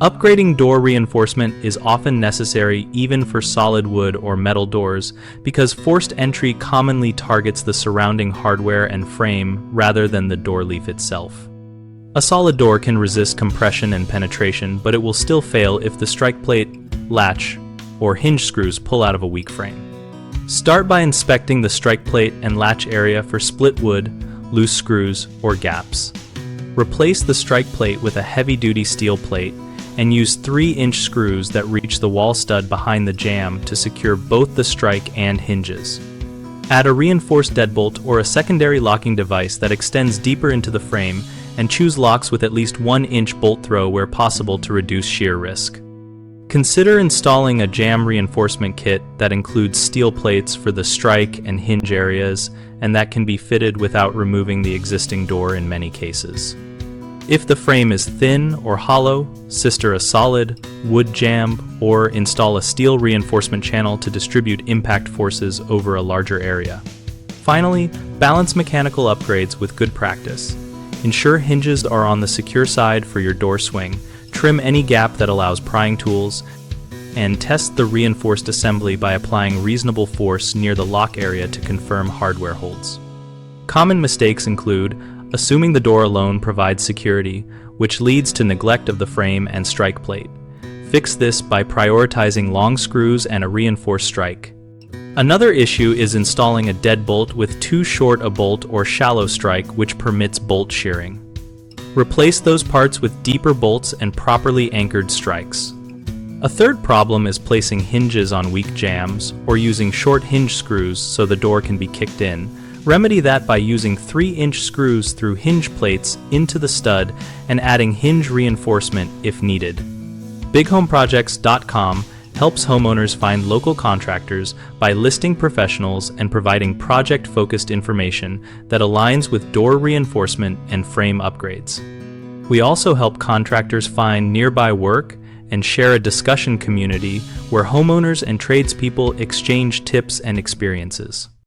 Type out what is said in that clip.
Upgrading door reinforcement is often necessary even for solid wood or metal doors because forced entry commonly targets the surrounding hardware and frame rather than the door leaf itself. A solid door can resist compression and penetration, but it will still fail if the strike plate, latch, or hinge screws pull out of a weak frame. Start by inspecting the strike plate and latch area for split wood, loose screws, or gaps. Replace the strike plate with a heavy-duty steel plate and use 3-inch screws that reach the wall stud behind the jamb to secure both the strike and hinges. Add a reinforced deadbolt or a secondary locking device that extends deeper into the frame, and choose locks with at least 1-inch bolt throw where possible to reduce shear risk. Consider installing a jamb reinforcement kit that includes steel plates for the strike and hinge areas, and that can be fitted without removing the existing door in many cases. If the frame is thin or hollow, sister a solid, wood jamb, or install a steel reinforcement channel to distribute impact forces over a larger area. Finally, balance mechanical upgrades with good practice. Ensure hinges are on the secure side for your door swing, trim any gap that allows prying tools, and test the reinforced assembly by applying reasonable force near the lock area to confirm hardware holds. Common mistakes include assuming the door alone provides security, which leads to neglect of the frame and strike plate. Fix this by prioritizing long screws and a reinforced strike. Another issue is installing a deadbolt with too short a bolt or shallow strike, which permits bolt shearing. Replace those parts with deeper bolts and properly anchored strikes. A third problem is placing hinges on weak jambs or using short hinge screws so the door can be kicked in. Remedy that by using 3-inch screws through hinge plates into the stud and adding hinge reinforcement if needed. BigHomeProjects.com helps homeowners find local contractors by listing professionals and providing project-focused information that aligns with door reinforcement and frame upgrades. We also help contractors find nearby work and share a discussion community where homeowners and tradespeople exchange tips and experiences.